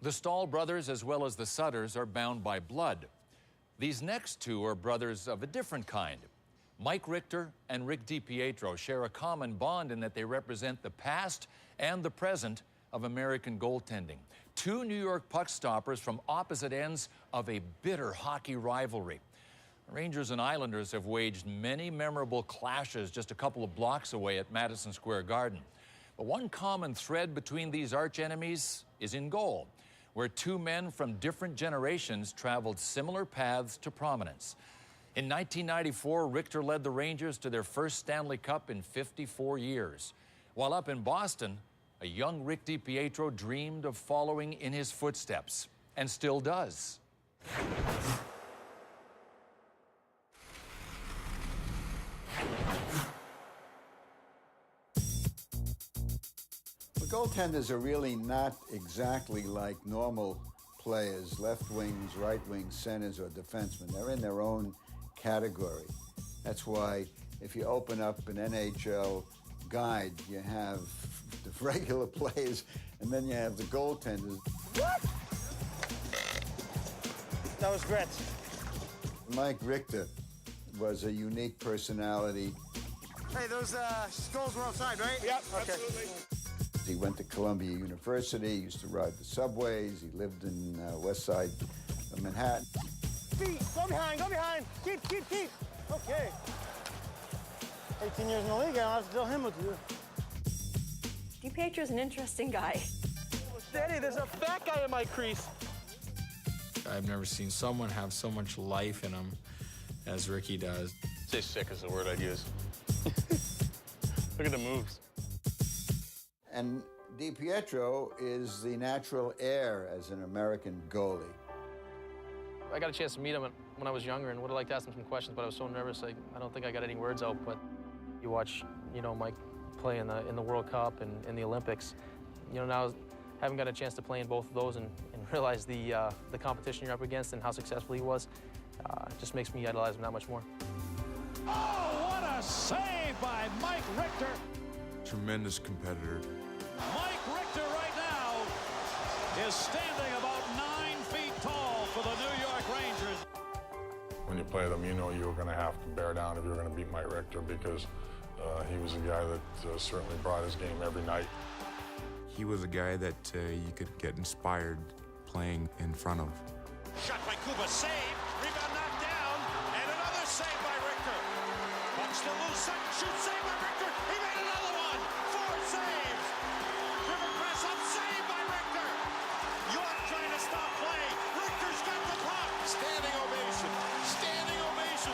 The Stahl brothers, as well as the Sutters, are bound by blood. These next two are brothers of a different kind. Mike Richter and Rick Dipietro share a common bond in that they represent the past and the present of American goaltending. Two New York puck stoppers from opposite ends of a bitter hockey rivalry. Rangers and Islanders have waged many memorable clashes just a couple of blocks away at Madison Square Garden. But one common thread between these archenemies is in goal, where two men from different generations traveled similar paths to prominence. In 1994, Richter led the Rangers to their first Stanley Cup in 54 years. While up in Boston, a young Rick Dipietro dreamed of following in his footsteps, and still does. Goaltenders are really not exactly like normal players, left wings, right wings, centers, or defensemen. They're in their own category. That's why if you open up an NHL guide, you have the regular players, and then you have the goaltenders. What? That was great. Mike Richter was a unique personality. Hey, those skulls were outside, right? Yep, okay. Absolutely. He went to Columbia University, he used to ride the subways, he lived in west side of Manhattan. Feet, go behind, keep. Okay. 18 years in the league, I'll have to tell him what to do. Dipietro's an interesting guy. Daddy, there's a fat guy in my crease. I've never seen someone have so much life in him as Ricky does. Say sick is the word I'd use. Look at the moves. And Dipietro is the natural heir as an American goalie. I got a chance to meet him when I was younger and would have liked to ask him some questions, but I was so nervous, I don't think I got any words out. But you watch, Mike play in the World Cup and in the Olympics. Now having got a chance to play in both of those and realize the competition you're up against and how successful he was, just makes me idolize him that much more. Oh, what a save by Mike Richter! Tremendous competitor. Mike Richter right now is standing about 9 feet tall for the New York Rangers. When you play them, you know you're going to have to bear down if you're going to beat Mike Richter because he was a guy that certainly brought his game every night. He was a guy that you could get inspired playing in front of. Shot by Kuba, save, rebound knocked down, and another save by Richter. Pucks to loose, second shoot, save by Richter. He made another one. 4 saves. River press up, save by Richter. York trying to stop play. Richter's got the puck. Standing ovation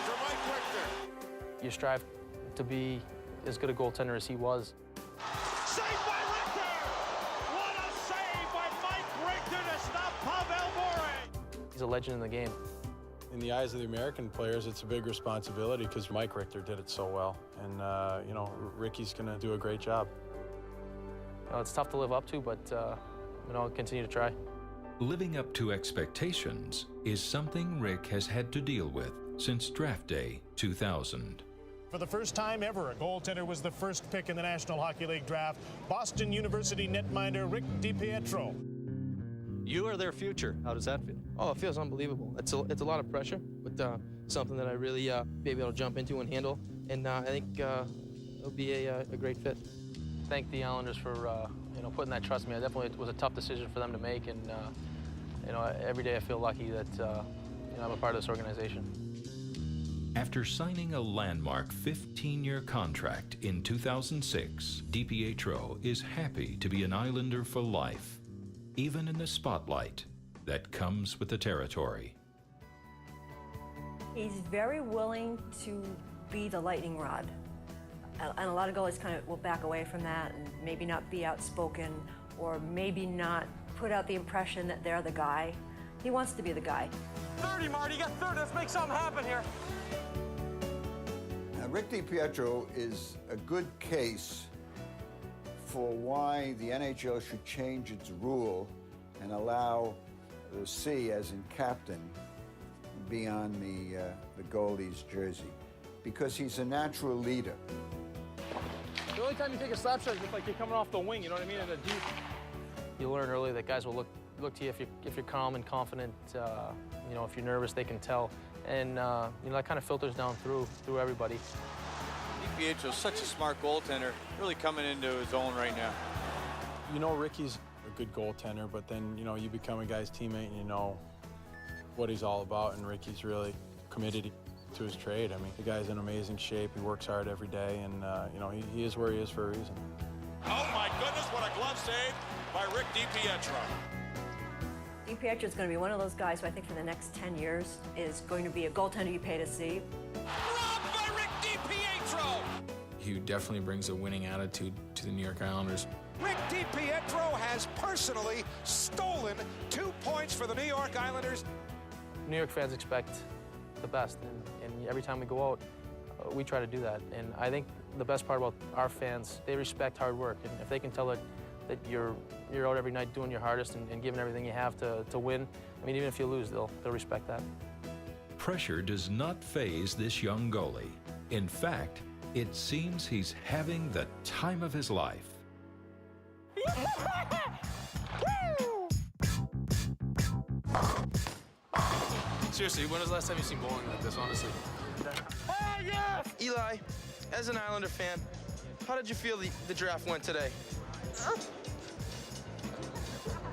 for Mike Richter. You strive to be as good a goaltender as he was. Save by Richter! What a save by Mike Richter to stop Pavel Bure! He's a legend in the game. In the eyes of the American players, it's a big responsibility because Mike Richter did it so well. And, Ricky's going to do a great job. It's tough to live up to, but, I'll continue to try. Living up to expectations is something Rick has had to deal with since draft day 2000. For the first time ever, a goaltender was the first pick in the National Hockey League draft. Boston University netminder Rick Dipietro. You are their future. How does that feel? Oh, it feels unbelievable. It's a lot of pressure, but something that I really be able to jump into and handle. And I think it'll be a great fit. Thank the Islanders for putting that trust in me. It definitely was a tough decision for them to make, and every day I feel lucky that I'm a part of this organization. After signing a landmark 15-year contract in 2006, Dipietro is happy to be an Islander for life, even in the spotlight that comes with the territory. He's very willing to be the lightning rod. And a lot of goalies kind of will back away from that and maybe not be outspoken or maybe not put out the impression that they're the guy. He wants to be the guy. 30, Marty, you got 30. Let's make something happen here. Now, Rick Dipietro is a good case for why the NHL should change its rule and allow the C, as in captain, be on the goalie's jersey, because he's a natural leader. The only time you take a slap shot is if like you're coming off the wing, you know what I mean? In a deep. You learn early that guys will look look to you if you're calm and confident. You know, if you're nervous, they can tell, and you know, that kind of filters down through everybody. Dipietro's such a smart goaltender, really coming into his own right now. You know, Ricky's a good goaltender, but then, you know, you become a guy's teammate and you know what he's all about, and Ricky's really committed to his trade. I mean, the guy's in amazing shape. He works hard every day, and, you know, he is where he is for a reason. Oh, my goodness, what a glove save by Rick Dipietro. Dipietro is going to be one of those guys who I think for the next 10 years is going to be a goaltender you pay to see. Robbed by Rick Dipietro! He definitely brings a winning attitude to the New York Islanders. Rick Dipietro has personally stolen 2 points for the New York Islanders. New York fans expect the best, and every time we go out, we try to do that. And I think the best part about our fans, they respect hard work, and if they can tell that you're out every night doing your hardest and giving everything you have to win, I mean, even if you lose, they'll respect that. Pressure does not faze this young goalie. In fact, it seems he's having the time of his life. Seriously, when was the last time you seen bowling like this, honestly? Oh, yes! Eli, as an Islander fan, how did you feel the draft went today?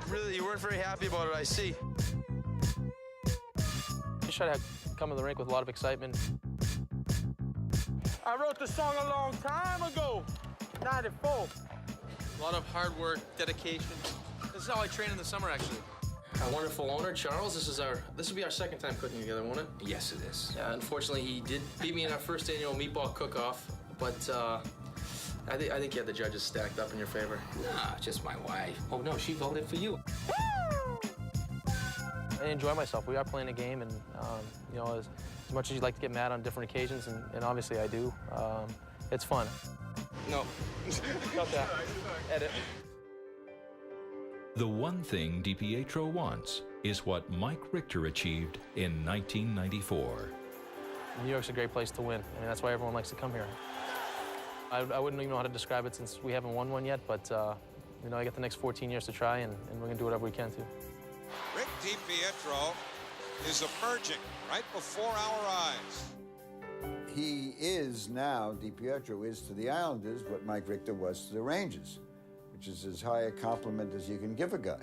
Really, you weren't very happy about it, I see. Just try to come to the rink with a lot of excitement. I wrote the song a long time ago, 94. A lot of hard work, dedication. This is how I train in the summer, actually. Our wonderful owner, Charles, this will be our second time cooking together, won't it? Yes, it is. Yeah, unfortunately, he did beat me in our first annual meatball cook-off, but I think you had the judges stacked up in your favor. Nah, just my wife. Oh, no, she voted for you. I enjoy myself. We are playing a game, and you know, as much as you'd like to get mad on different occasions, and obviously I do, it's fun. No. Got that. Edit. The one thing Dipietro wants is what Mike Richter achieved in 1994. New York's a great place to win. I mean, that's why everyone likes to come here. I wouldn't even know how to describe it since we haven't won one yet, but you know, I got the next 14 years to try, and we're going to do whatever we can to. Rick Dipietro is emerging right before our eyes. He is now, Dipietro is to the Islanders what Mike Richter was to the Rangers, which is as high a compliment as you can give a guy.